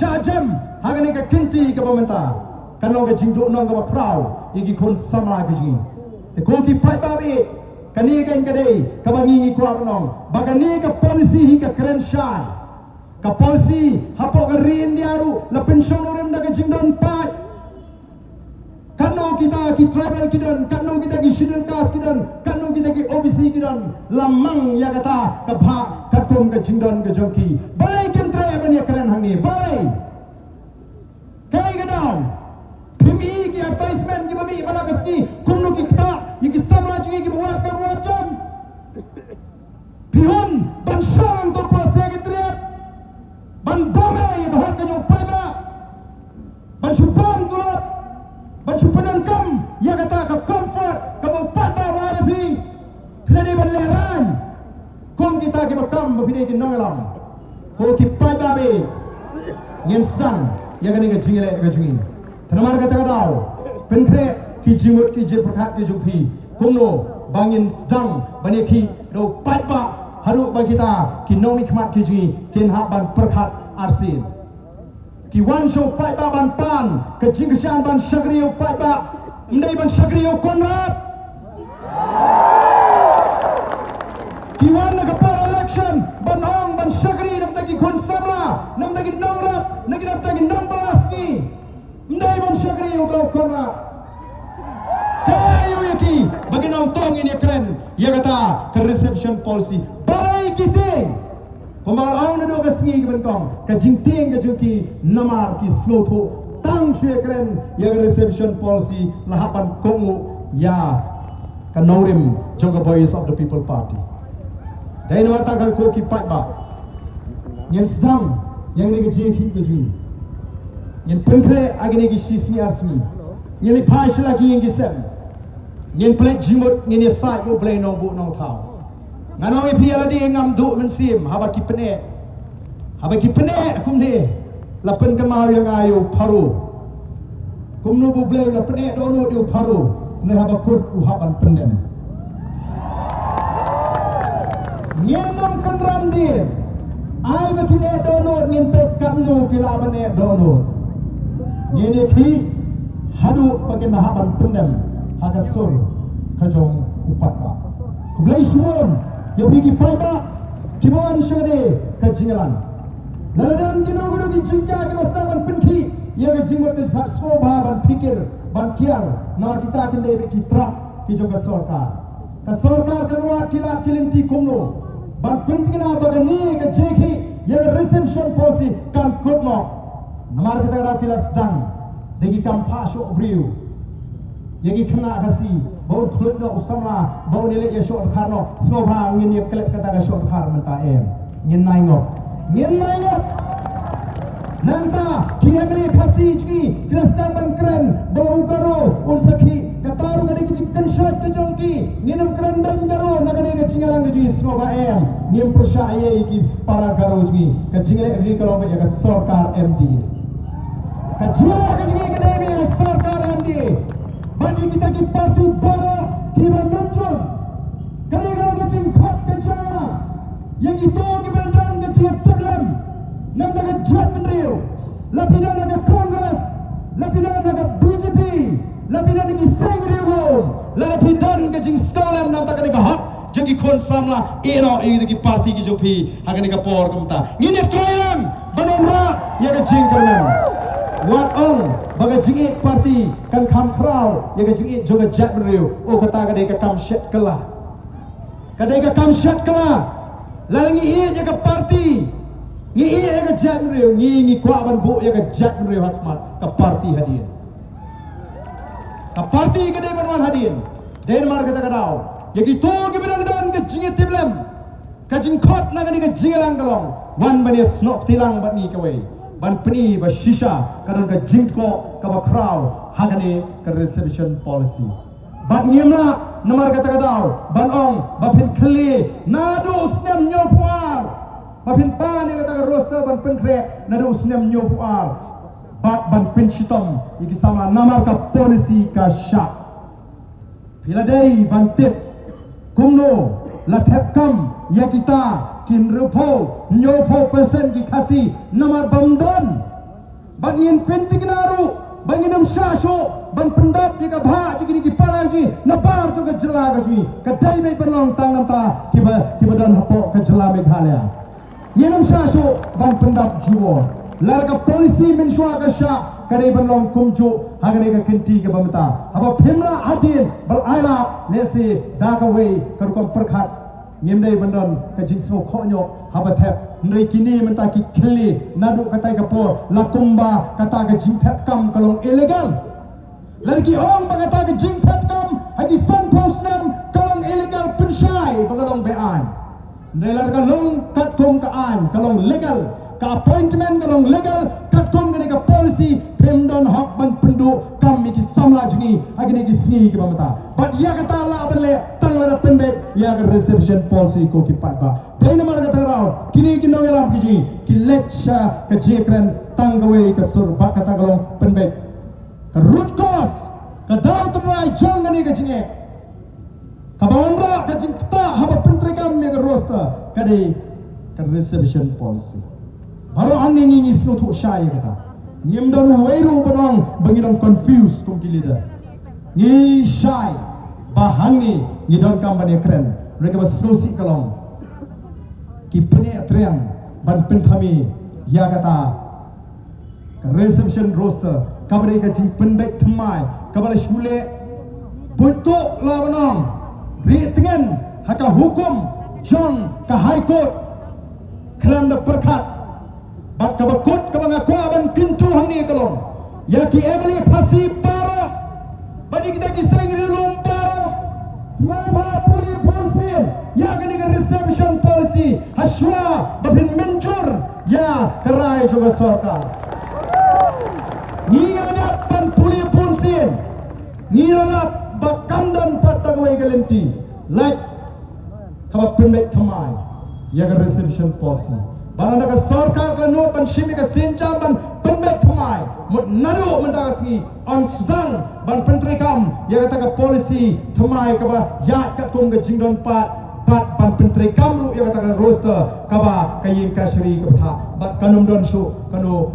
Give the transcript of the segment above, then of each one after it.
Jam hagani ka kinti ka pamenta kanong ka jingdo nong ka crowd igi kon samra ka jingi te ko ki pai babi kani ka ingade ka bangi ko abnong bagani ka policy hi ka krenshan ka policy hapo ka rin diaru la pension urim da ka jingdon pai kanu kita ki travel kidan kanu kita ki schedule caste kidan kanu kita ki OBC kidan lamang ya kata ka bha katum ka jingdon ka joki balai kim tra ban ya kran hangi balai kai gadam pimi ki advertisement ki bami mana kaski kunu ki kta ki samaj ki buat ka buat jam pihon ban shang to po secretariat ban bome ya hot ka jo pada ban shubam to ban shupanan kam ya kata ka comfort ka bu pata wala phi philani ban leran kom kita ki bakam bapide ki nangalam ko ki pada be ngin sang ya kani ka jingile ka jingi tanamar kata kadau penkre ki jimut ki je prakhat ki jumpi kumno bangin sedang bani ki ro patpa haru bagita ki nong nikmat ki jingi kin ha ban prakhat arsin ki wan show pai ba ban pan ke jingsian ban shagriyo pai ba ndai ban shagriyo konrad ki wan na ka election ban ong ban shagri nam tagi kon samla nam tagi nongrat nagi nam tagi nambaski ndai ban shagriyo ko konrad kayo yaki bagi nong tong ini keren ya kata ke reception policy balai kiting Pembangun orang na do kasngi kebenkong kajingting kajungki namar ki slow tho tang shwe kren ya reception policy lahapan kongu ya kanorim joga voice of the people party dai na tanggal ko ki pat ba nyen sedang yang ni ke ki kajungi nyen penkre agni ki sisi asmi nyen li phai lagi yang gisem nyen plek jimut nyen sai ko play no bu no thau ngano ipi aladi ngam du mensim haba ki pene kumne lapen kemau yang ayu paru kumnu bu bleu la pene dono diu paru ne haba kut u haban pendem ngendom kandram dir ai bakine dono ngimpe kamnu kilabane dono ngene thi hadu bagen haban pendem haga sur kajong upat ba kublai suon ya pergi pada kibuan syade kajingalan laladan gino ki cinca ki bastangan penki ya ke jimut ke so ban pikir ban kiar na kita akan debe ki trap ki joga sorkar kan wa kila kilinti kumno ban pentingna bagani ke jeki ya reception policy kan kutno namar kita ra kila sedang degi kam pasho briu yagi kena kasi bau khlut no usama bau nile ya shot kharno sobha ngin ye klep kata ga shot khar menta em ngin nai ngop nanta kiamri kasi ji glastan man kren bau garo un sakhi kataru ga degi jikkan shot ke jongki nginam kren dan garo nagane ga chingalang ji sobha em ngim persaya ki para garo ji ka jingale ji kalong ga sarkar md ka jua ga ji ga debi sarkar md bagi kita ki parti baru kita muncul kerana kita khot ke jana yang kita kebetulan ke tiap terlam nam daga jat menriu lapidan naga Kongres lapidan naga BJP lapidan naga Sengriu lapidan ke jing sekolah nam daga naga hak jadi kon samla eno ini ki parti ki jopi akan naga por kumta ini troyang banonra ya ke jing kerana Wat on baga jingi parti kan kam crowd ya ga jingi joga jat menriu o kata ga deka kam shet kala kadai kam shet kala langi ie ya ga parti ngi ie ga jat menriu ngi kwa ban bu ya ga jat menriu hakmat ka parti hadian ka parti ga dei banwan hadian den mar kata kadau ya gi to gi bilang dan ga jingi tiblem ka jing khot na ga ni ga jingalang galong wan bani snok tilang bat ni kawai ban peni ba shisha kadang ka jingko ka ba crowd hagane ka reception policy bat ngimla namar kata kadau ban ong ba pin kli nadu snem nyopuar ba pin pan ni kata ka roster ban penkre nadu snem nyopuar bat ban pin shitom iki sama namar ka policy ka sha piladei ban tip kumno la thep kam ya kita kin rupo nyopo persen ki kasi namar bamdon Bangin pentignaru, banginam syasho, ban pendap jika bah jika ni kiparaji, nabar juga jelagaji, kedai baik berlong tangan ta, tiba dan hapok ke jelah Meghalaya. Nyenam syasho, ban pendap juo, larga polisi mensyua ke syak, kadai berlong kumcu, hagai ke kenti ke bamta. Apa pemra adil, beraila, lesi, dakawai, kerukom perkat. Ngimdai bandon ke jing semua konyok habatep ndai kini mentaki keli nadu katai kapor lakumba kata ke jing tap kam kalong illegal lagi ong kata ke jing tap kam hagi sun post nam kalong illegal pensyai bagalong bean ndai larga long kat kom ka an kalong legal ka appointment kalong legal kat kom ke polisi pemdon hak ban pendu kam iki samla jingi hagi ni singi ke bamata but ya kata la bele tangla pendek ya ke reception policy ko ki patba dai namar kata rao kini kinong elam kiji ki lecture ke jekren tanggawe ke surba kata kalong pendek ke root cause ke daw trai jong ni ke jinge ka bawandra ke jing ta haba pentrekam me ke roster kadai ke reception policy baru angin ni sno tu syai kata nyimdan weiru banong bangidong confused kum kilida ni syai bahangi ngidon kambane keren mereka baslosi kalong ki pene atriang ban penthami ya kata reception roster kabare ka jing pendek thmai kabale shule buto lawanong ritngan haka hukum jong ka high court kram da perkat bat kabakut kabangakwa ban kintu hangni kalong ya ki emily phasi paro bani kita kisah ngilum paro smaba puli ponsin ya gani ke reception policy hashwa babin menjur ya kerai juga sarkar ni ada ban puli ponsin ni ala bakam dan patagwai galenti like kabak pendek thamai ya ke reception policy barang ka sarkar ka not ban shimi ka sinjam ban pendek thamai mut nadu mendagasngi on sedang ban pentrekam ya kata ka polisi thamai ka ba ya kat kum ka jingdon pat ban pentrekam ru ya kata ka roster ka ba ka yin ka shri ka tha bat kanum don shu kanu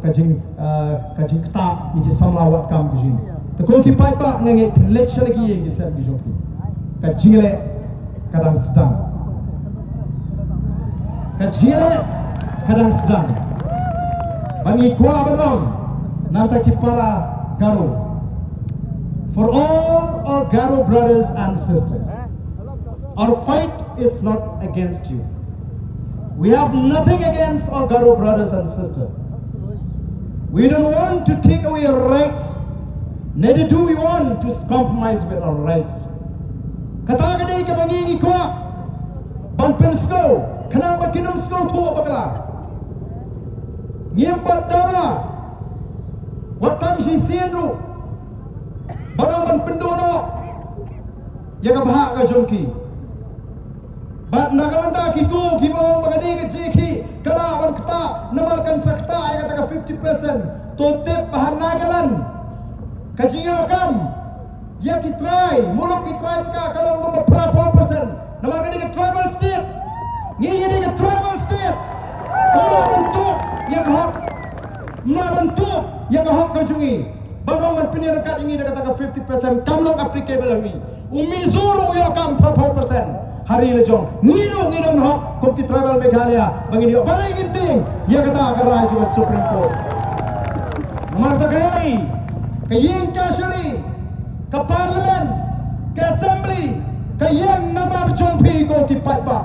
ka jing kta iki samlawat kam ki jing to ko ki pai ba nge lecture lagi yin ki sem ki jopi ka jingle kadang sedang kajile kadang sedang bagi kuah belum nanti kipara Garo for all our Garo brothers and sisters our fight is not against you we have nothing against our Garo brothers and sisters we don't want to take away your rights neither do we want to compromise with our rights kata kadai ka bangi kuah ban pensko kenang bakinam sko tu bakala nyempat dara watang si sienru bagaman pendono ya ka bahak ka jongki bat nakamanta kitu gibong bagadi ka jiki kala wan kta namarkan sakta ya kata ka 50% totep bahan nagalan kajinga kam ya ki try muluk ki try ka kalau ngom 4% namarkan ka tribal state ni ini ke tribal state bentuk yang hak kajungi bangungan penyerekat ini dia katakan 50% kamlong applicable ini umizuru ya kam 4% hari lejong ngido hak komki tribal Meghalaya bangini balai ginting ya kata karai juga Supreme Court marta kai ke yin kashari ke parlimen ke assembly ke yang namar jompi ko ki patba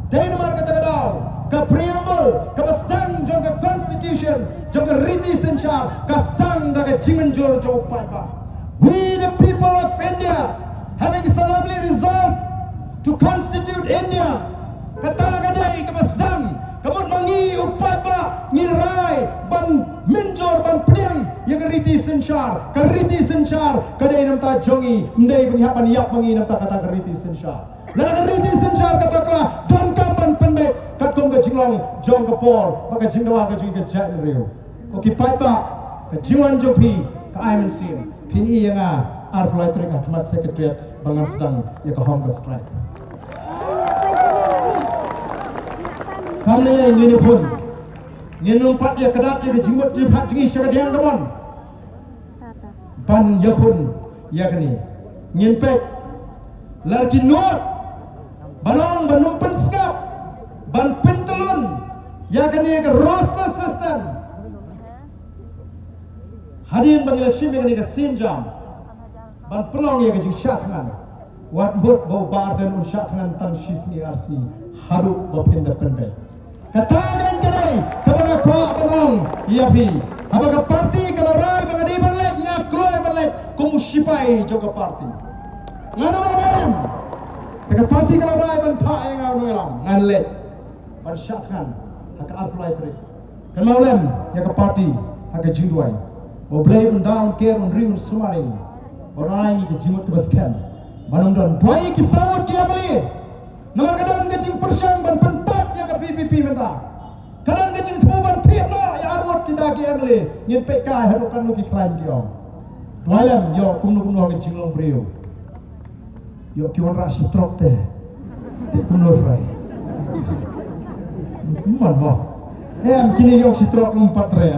dai namar kata kadau ke preamble ke stang jong ke constitution jong ke riti sensyar ke stang da ke jimenjur jong patba we the people of India having solemnly resolved to constitute India kata kadai ke stang kemut mangi upatba ngirai ban menjor ban priang yang ke riti sensyar kadai namta jongi ndai penghapan yak mangi namta kata ke riti sensyar lalu riti sensyar kata kala don kampan pendek kat kong ke jinglong jong ke por maka jingdawa ke jing ke jat riu ko ki pai ba ke jiwan jopi ke aimen sim pini yang ar flight trek khidmat secretariat bangan sedang ya ke hong ke strike kami ini pun Ngin numpat ya kedat ya jimut je phat jingi sya diang kamon. Ban yakun yakni ngin pek larki not banong banum penskap ban pentelun yakni ke roster system hadin bangla shim yakni ke sinjam ban pelong ya ke jing syatngan wat bot bau bar dan un syatngan tan shisni arsi haru bapinda penbe katagan kedai kepada ko banong yapi abaga parti kalau rai bangadi banlet nya kroy banlet kumushipai joka parti ngana mam Teka parti kalau rai ban tha yang ngau ngelam ngan let ban syatkan hak alflai tri kan maulem ya ke parti hak jingduai bo blay un down care un riun sumari orang ini ke jimut ke baskem banum don doi ki saut ki amali nomor kadang ke jing persyang ban penpat ya ke PPP menta kadang ke jing thuban thietno ya armut kita ki amali ngin PK hadokan lu ki klaim ki om doalem yo kumnu ke jing long brio yo kiwan rasi trok teh kumnu rai man mo kini yo si trok lompat rai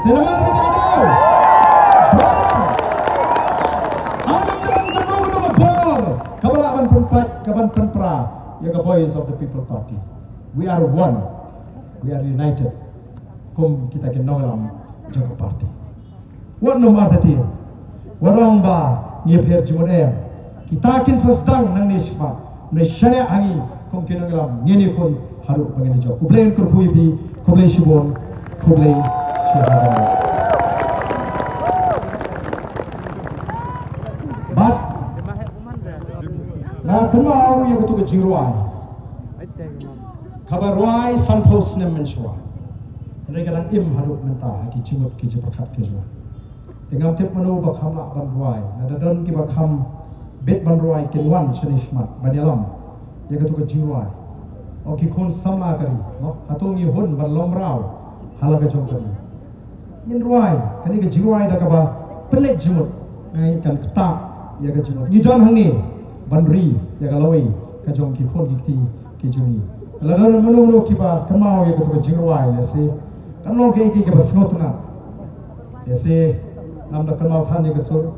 telemar kita tahu Kabalaban penpat, kaban penpra, yaga boys of the People Party. We are one, we are united. Kum kita kenolam jaga party. What no matter dia, warong ba ngepher jumudem. Kita kin sesdang nang nisma, nishane angi kum kenolam ngeni kon haru pangeni jauh. Kublain kurfui bi, kublai shibon, kublai shihadam. But na kenal yang ketua jiruai, kabar ruai sanpos nem menshua. Mereka dan im hadut mentah ki cimut ki jeperkat ki jua. Tengam tip manu bakham la ban ruai, nada don ki bakham bet ban ruai kinwan shenishmat banyalam yang ketua jiruai. Oki kon sama kari, no atongi hun ban lomrau halaga jom kari. Yin ruai, kani ke jiruai dah kaba pelet jimut, ngai kan ketak ya ke jimut. Ni don hang ni. Banri ya galoi kajong ki khon ki ki juni lalan manu ki ba kamau ya to jirwai ya se kanong ki basngotna ya se nam da kamau than ya kesur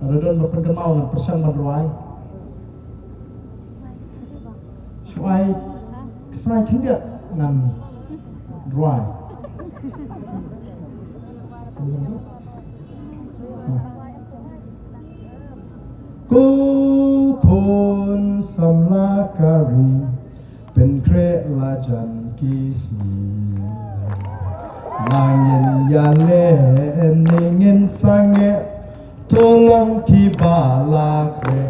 lalan mapen kamau nan persan banruai shuai kesai kindia nan ruai Ku kon samlakari pen kre lajan kisi Nangin yale ningin sange tolong kibala kre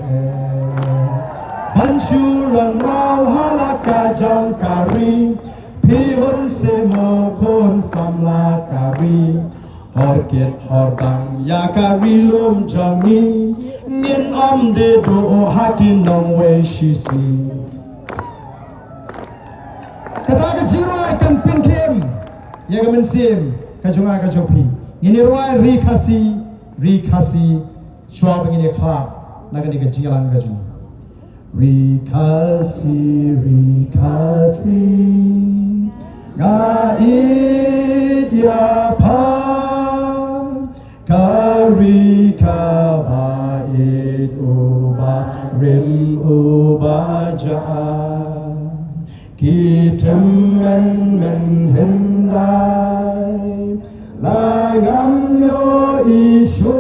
Bansyurang rau halaka jangkari Pihun semo kon samlakari Horket hordang yakari lum jangi Ngin om de do hakin nong we shisi Kata ke jiruai kan pinkim Ya ke mensim Kajunga kajopi Ngini ruai rikasi Shua bengini klap Nagani ke jingalang kajung Rikasi Ngait ya pa Kari kabait uba rim uba jaa Kitem men hendai Langam yo isho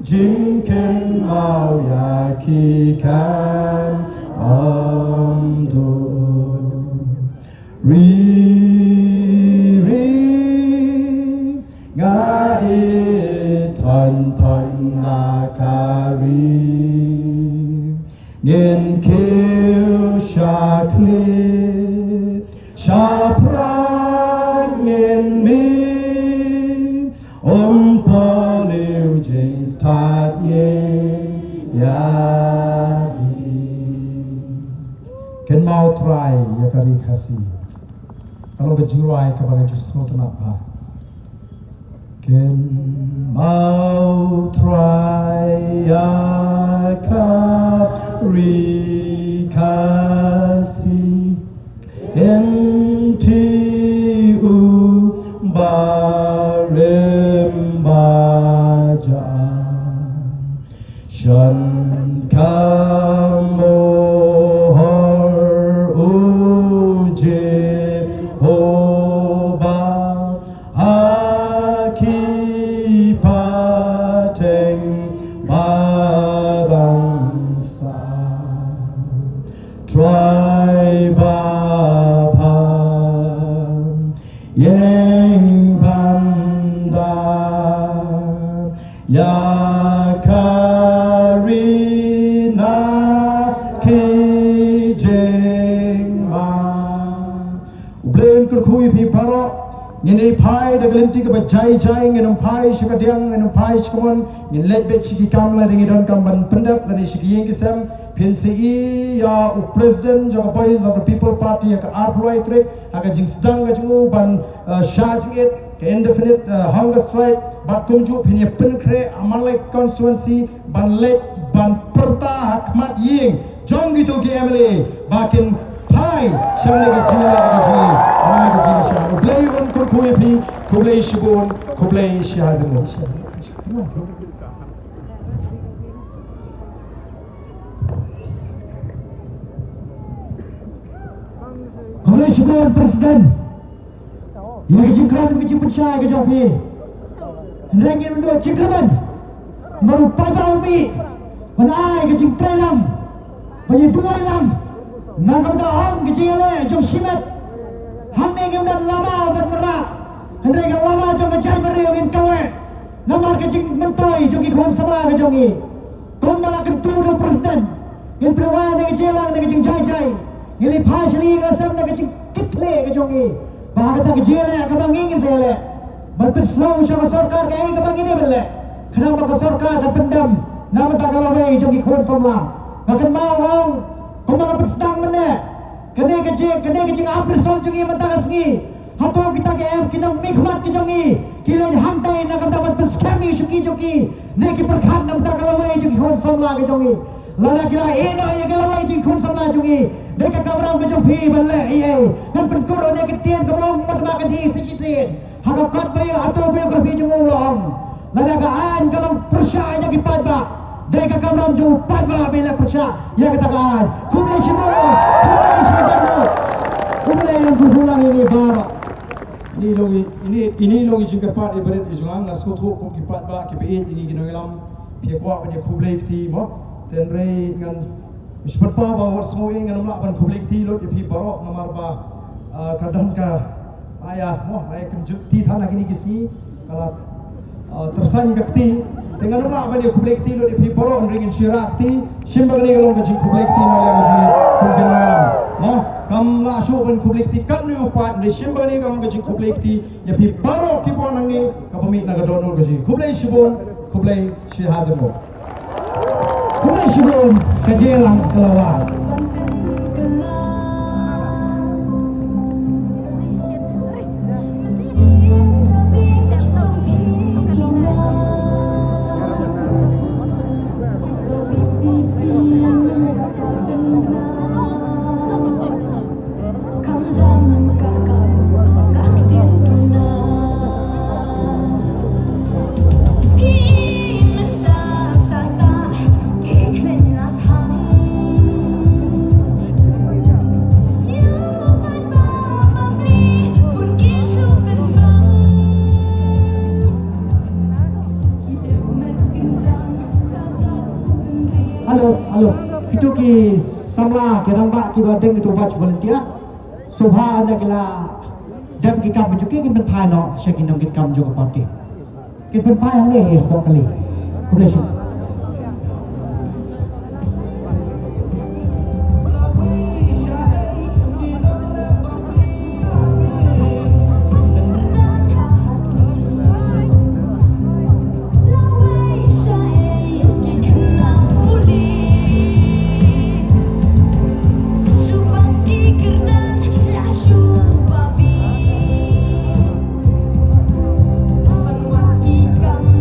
Jinken mau ya kikan amdo Ngai ton nakari Ngin kiu shakli Shapran ngin mi Poliu jings tat ye yadi Ken mau try yakari kasi Kalau kejiruai kepada Yesus tenapa Ken mau try yakari kasih NTU barem baja Shan kamohor uje oba akipateng bangsa Tribapam Yang Bandar Yakarina Kijengma Ublen kurkui pi parok Ngin pai da gelinti ke bajai jai ngin pai shikadiang ngin pai shikon ngin let bet shiki kamla ringi don kamban pendap dan shiki yang kisam PNCE ya president jaga boys of the people party ya ke arploi trek aga jing sedang ga jungu ban shajing it ke indefinite hunger strike bat kumju pinya penkre amalai constituency ban let ban perta hakmat ying jong gitu ke MLA bakin pai shamle ga jila ga jili ana ga jili sha blay on kurkuye pi kublay shibon kublay shahazin kublay shibon presiden ya ga jingkran ga jingpensha ga jofi rengin ndo jingkraban merupai baumi manai ga jingtrelam penyedualam Nakam dah hong kecilnya jom simet, hamne kemudian lama bermerak, hendak lama jom kecil meriang in kawe, namar kecil mentoi jom ikon sama kejongi, tom malah kentu do presiden, in perwaan dengan jelang dengan kecil jai, ngili pasli rasam dengan kecil kitle kejongi, bahkan tak kecilnya kebang ingin saya le, berpersau sama sarkar kaya kebang ini bela, kenapa ke sarkar dan pendam, nama tak kalawai jom ikon sama, bahkan mau hong. Kumang bersedang mana? Kena kecing Afrisol jungi mentakas ni. Hato kita ke em kita mikmat ke jungi. Kila hantai nak dapat berskami juki. Neki perkhat nam tak kalawai jungi khon samla ke jungi. Lada kila eno ye kalawai jungi khon samla jungi. Deka kamram ke jung fi balle ie. Kan penkur ne ke tien kamram mat ma ke di sisin. Haka kot bayo ato biografi jungu long. Lada ka an kalam persya nya ki padba. Deka kamram jung padba bila persya ya katakan kumlai shibon kumlai shibon kumlai yang pulang ini bara ini longi jingkat pat ibarat izungang naskotho kum ki padba ki pe ini ginoilam pia kwa punya kumlai ti mo tenre ngan ispat pa ba wasmo ngan namla ban kumlai ti lot ipi barok namar ba kadan ka ayah mo ay kan ti thana gini kisi kala tersan gakti dengan nama apa dia kublik ti lo di piporo ringin shirak ti shimbang ni galong kajing kublik ti no yang kajing kubin alam no kam la sho ben kublik ti kan ni upat ni shimbang ni galong kajing kublik ti ya piporo ki bon ni kapami na gadono kajing kublai shibon kublai shihazamo kublai shibon kajelang kelawar Halo, itu ki sama kerang bak ki badeng itu baca volunteer. Subha anda kila dap ki kam juki ki penpai no, syakin dong ki kam juga parti. Ki penpai yang ni dua kali. Boleh sih. Malu-malu